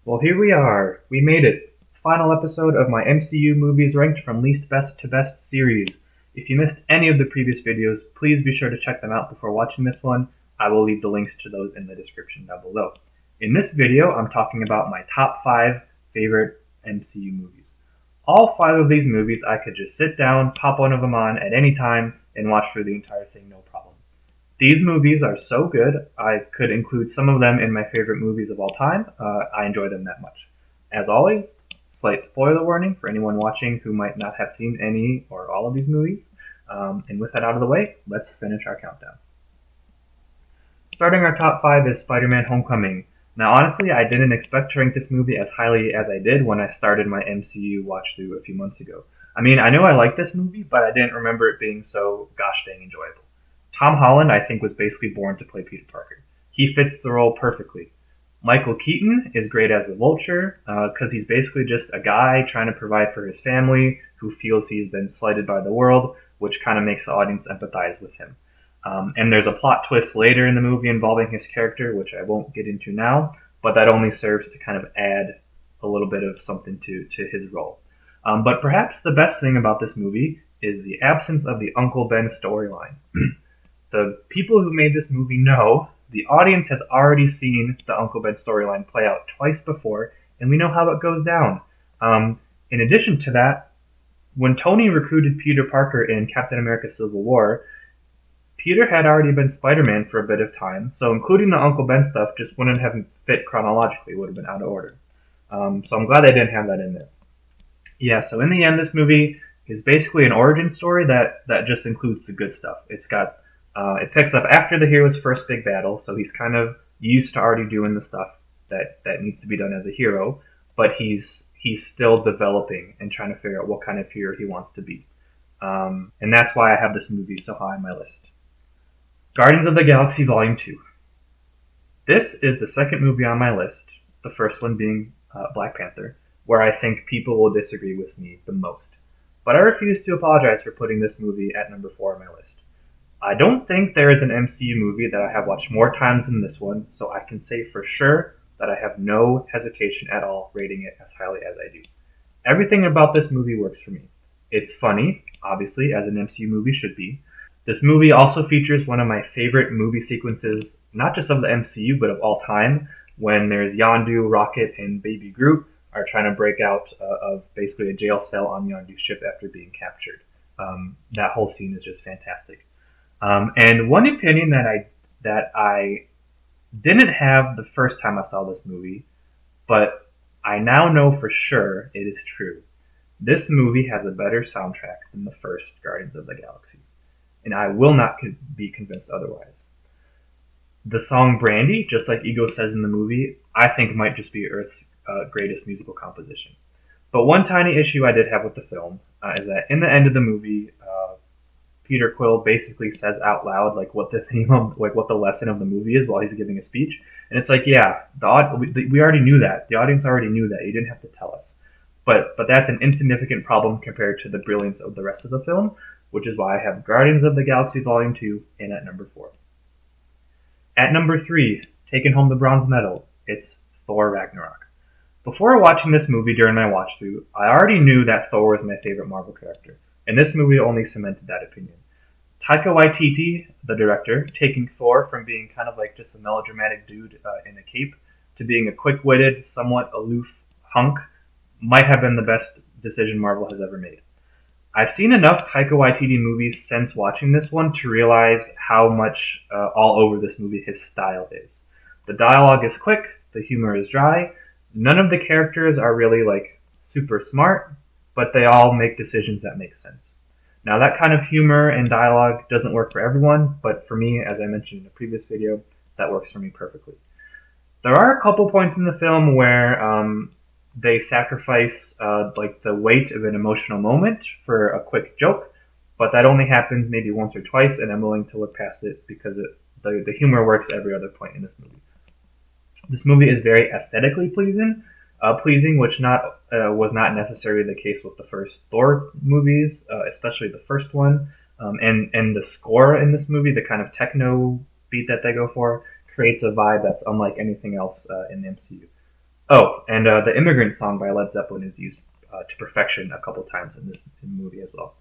Well, here we are. We made it. Final episode of my MCU movies ranked from least best to best series. If you missed any of the previous videos, please be sure to check them out before watching this one. I will leave the links to those in the description down below. In this video, I'm talking about my top 5 favorite MCU movies. All 5 of these movies I could just sit down, pop one of them on at any time, and watch through the entire thing no problem. These movies are so good, I could include some of them in my favorite movies of all time. I enjoy them that much. As always, slight spoiler warning for anyone watching who might not have seen any or all of these movies. And with that out of the way, let's finish our countdown. Starting our top 5 is Spiderman Homecoming. Now, honestly, I didn't expect to rank this movie as highly as I did when I started my MCU watch through a few months ago. I mean, I know I liked this movie, but I didn't remember it being so gosh dang enjoyable. Tom Holland, I think, was basically born to play Peter Parker. He fits the role perfectly. Michael Keaton is great as a Vulture because he's basically just a guy trying to provide for his family who feels he's been slighted by the world, which kind of makes the audience empathize with him. And there's a plot twist later in the movie involving his character, which I won't get into now, but that only serves to kind of add a little bit of something to his role. But perhaps the best thing about this movie is the absence of the Uncle Ben storyline. The people who made this movie know the audience has already seen the Uncle Ben storyline play out twice before, and we know how it goes down. In addition to that, when Tony recruited Peter Parker in Captain America Civil War, Peter had already been Spider-Man for a bit of time, so including the Uncle Ben stuff just wouldn't have fit chronologically, it would have been out of order. So I'm glad they didn't have that in there. Yeah, so in the end, this movie is basically an origin story that just includes the good stuff. It picks up after the hero's first big battle, so he's kind of used to already doing the stuff that needs to be done as a hero, but he's still developing and trying to figure out what kind of hero he wants to be. And that's why I have this movie so high on my list. Guardians of the Galaxy Volume 2. This is the second movie on my list, the first one being Black Panther, where I think people will disagree with me the most. But I refuse to apologize for putting this movie at number 4 on my list. I don't think there is an MCU movie that I have watched more times than this one, so I can say for sure that I have no hesitation at all rating it as highly as I do. Everything about this movie works for me. It's funny, obviously, as an MCU movie should be. This movie also features one of my favorite movie sequences, not just of the MCU, but of all time, when there's Yondu, Rocket, and Baby Groot are trying to break out of basically a jail cell on Yondu's ship after being captured. That whole scene is just fantastic. And one opinion that I didn't have the first time I saw this movie, but I now know for sure it is true. This movie has a better soundtrack than the first Guardians of the Galaxy, and I will not be convinced otherwise. The song Brandy, just like Ego says in the movie, I think might just be Earth's greatest musical composition. But one tiny issue I did have with the film is that in the end of the movie, Peter Quill basically says out loud like what the theme of what the lesson of the movie is while he's giving a speech, and it's like, yeah, we already knew that. The audience already knew that. You didn't have to tell us. But that's an insignificant problem compared to the brilliance of the rest of the film, which is why I have Guardians of the Galaxy Volume 2 in at number 4. At number 3, taking home the bronze medal, it's Thor Ragnarok. Before watching this movie during my watch through, I already knew that Thor was my favorite Marvel character, and this movie only cemented that opinion. Taika Waititi, the director, taking Thor from being kind of like just a melodramatic dude in a cape to being a quick-witted, somewhat aloof hunk, might have been the best decision Marvel has ever made. I've seen enough Taika Waititi movies since watching this one to realize how much all over this movie his style is. The dialogue is quick, the humor is dry, none of the characters are really like super smart, but they all make decisions that make sense. Now that kind of humor and dialogue doesn't work for everyone, but for me, as I mentioned in a previous video, that works for me perfectly. There are a couple points in the film where they sacrifice like the weight of an emotional moment for a quick joke, but that only happens maybe once or twice, and I'm willing to look past it because the humor works every other point in this movie. This movie is very aesthetically pleasing, which was not necessarily the case with the first Thor movies, especially the first one. And the score in this movie, the kind of techno beat that they go for, creates a vibe that's unlike anything else in the MCU. Oh, and the Immigrant Song by Led Zeppelin is used to perfection a couple times in this movie as well.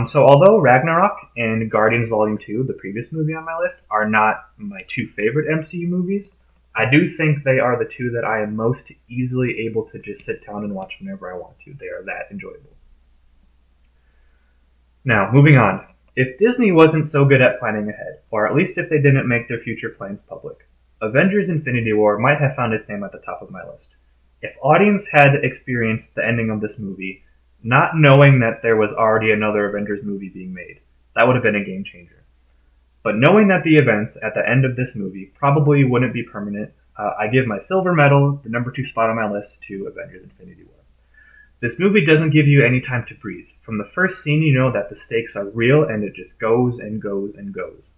So although Ragnarok and Guardians Volume 2, the previous movie on my list, are not my two favorite MCU movies, I do think they are the two that I am most easily able to just sit down and watch whenever I want to. They are that enjoyable. Now, moving on. If Disney wasn't so good at planning ahead, or at least if they didn't make their future plans public, Avengers Infinity War might have found its name at the top of my list. If audience had experienced the ending of this movie, not knowing that there was already another Avengers movie being made, that would have been a game changer. But knowing that the events at the end of this movie probably wouldn't be permanent, I give my silver medal, the number 2 spot on my list, to Avengers Infinity War. This movie doesn't give you any time to breathe. From the first scene, you know that the stakes are real and it just goes and goes and goes.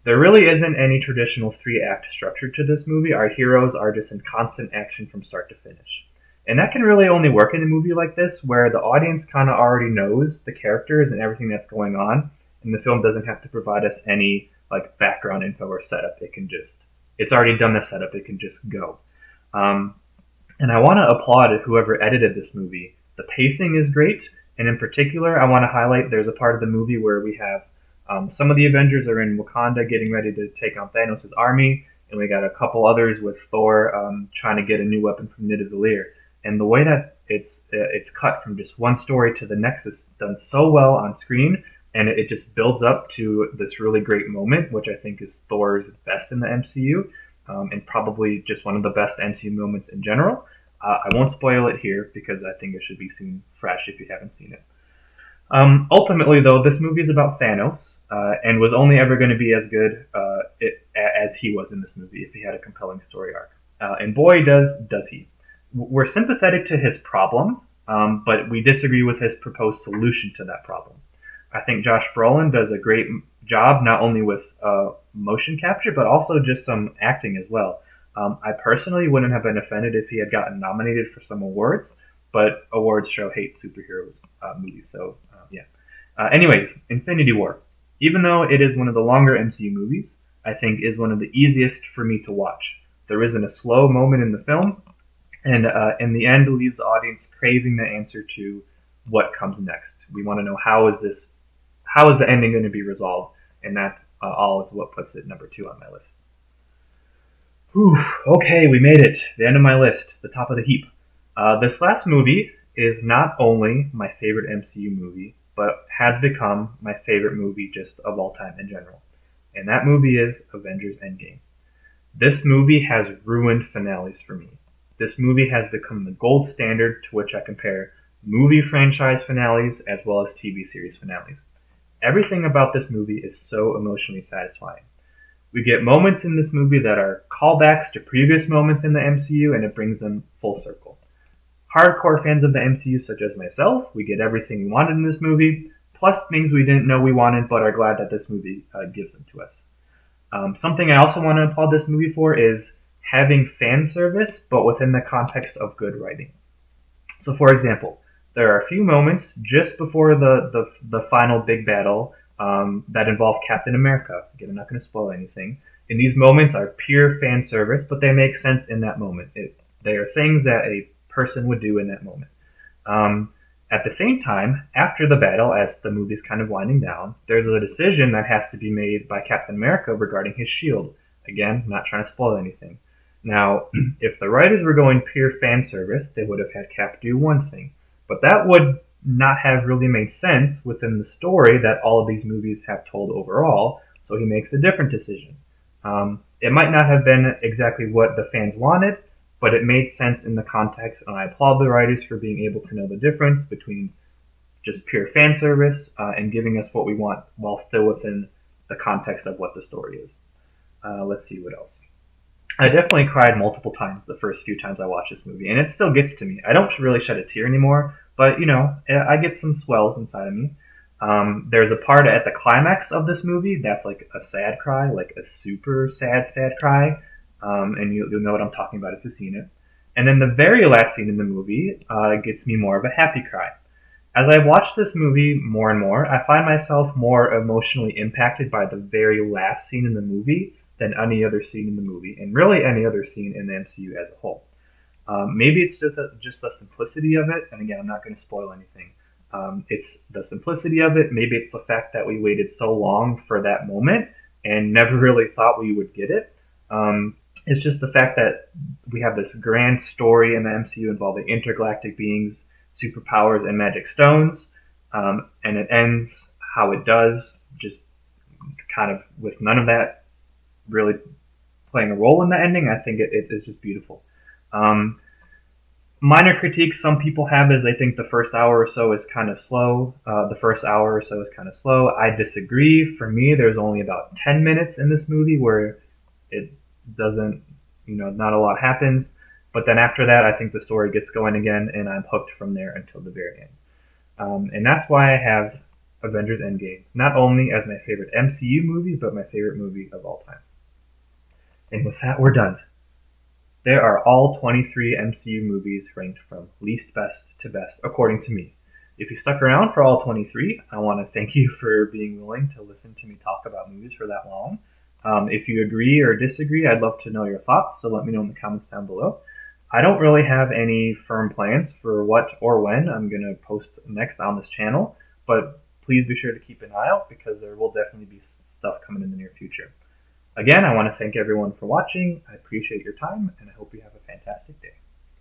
There really isn't any traditional 3-act structure to this movie. Our heroes are just in constant action from start to finish. And that can really only work in a movie like this, where the audience kind of already knows the characters and everything that's going on, and the film doesn't have to provide us any like background info or setup. It's already done the setup. It can just go. And I want to applaud whoever edited this movie. The pacing is great, and in particular, I want to highlight there's a part of the movie where we have some of the Avengers are in Wakanda getting ready to take on Thanos' army, and we got a couple others with Thor trying to get a new weapon from Nidavellir. And the way that it's cut from just one story to the next is done so well on screen, and it just builds up to this really great moment, which I think is Thor's best in the MCU, and probably just one of the best MCU moments in general. I won't spoil it here because I think it should be seen fresh if you haven't seen it. Ultimately, though, this movie is about Thanos and was only ever going to be as good as he was in this movie if he had a compelling story arc. And boy, does he. We're sympathetic to his problem, but we disagree with his proposed solution to that problem. I think Josh Brolin does a great job not only with motion capture, but also just some acting as well. I personally wouldn't have been offended if he had gotten nominated for some awards, but awards show hate superhero movies, so yeah. Anyways, Infinity War. Even though it is one of the longer MCU movies, I think is one of the easiest for me to watch. There isn't a slow moment in the film, and in the end leaves the audience craving the answer to what comes next. We want to know how is the ending going to be resolved, and that all is what puts it number 2 on my list. Whew, okay, we made it. The end of my list, the top of the heap. This last movie is not only my favorite MCU movie, but has become my favorite movie just of all time in general. And that movie is Avengers Endgame. This movie has ruined finales for me. This movie has become the gold standard to which I compare movie franchise finales as well as TV series finales. Everything about this movie is so emotionally satisfying. We get moments in this movie that are callbacks to previous moments in the MCU, and it brings them full circle. Hardcore fans of the MCU, such as myself, we get everything we wanted in this movie, plus things we didn't know we wanted but are glad that this movie gives them to us. Something I also want to applaud this movie for is having fan service, but within the context of good writing. So, for example, there are a few moments just before the final big battle that involve Captain America. Again, I'm not going to spoil anything. And these moments are pure fan service, but they make sense in that moment. They are things that a person would do in that moment. At the same time, after the battle, as the movie's kind of winding down, there's a decision that has to be made by Captain America regarding his shield. Again, not trying to spoil anything. Now, if the writers were going pure fan service, they would have had Cap do one thing. But that would not have really made sense within the story that all of these movies have told overall, so he makes a different decision. It might not have been exactly what the fans wanted, but it made sense in the context, and I applaud the writers for being able to know the difference between just pure fan service and giving us what we want while still within the context of what the story is. Let's see what else. I definitely cried multiple times the first few times I watched this movie, and it still gets to me. I don't really shed a tear anymore, but, I get some swells inside of me. There's a part at the climax of this movie that's like a sad cry, like a super sad cry, and you'll know what I'm talking about if you've seen it. And then the very last scene in the movie gets me more of a happy cry. As I watch this movie more and more, I find myself more emotionally impacted by the very last scene in the movie than any other scene in the movie, and really any other scene in the MCU as a whole. Maybe it's just the simplicity of it. And again, I'm not going to spoil anything. It's the simplicity of it. Maybe it's the fact that we waited so long for that moment and never really thought we would get it. It's just the fact that we have this grand story in the MCU involving intergalactic beings, superpowers, and magic stones, and it ends how it does, just kind of with none of that really playing a role in the ending. I think it is just beautiful. Um, Minor critiques some people have is I think the first hour or so is kind of slow. The first hour or so is kind of slow. I disagree. For me, there's only about 10 minutes in this movie where it doesn't, not a lot happens. But then after that, I think the story gets going again, and I'm hooked from there until the very end. And that's why I have Avengers Endgame, not only as my favorite MCU movie, but my favorite movie of all time. And with that, we're done. There are all 23 MCU movies ranked from least best to best, according to me. If you stuck around for all 23, I want to thank you for being willing to listen to me talk about movies for that long. If you agree or disagree, I'd love to know your thoughts, so let me know in the comments down below. I don't really have any firm plans for what or when I'm going to post next on this channel, but please be sure to keep an eye out because there will definitely be stuff coming in the near future. Again, I want to thank everyone for watching. I appreciate your time, and I hope you have a fantastic day.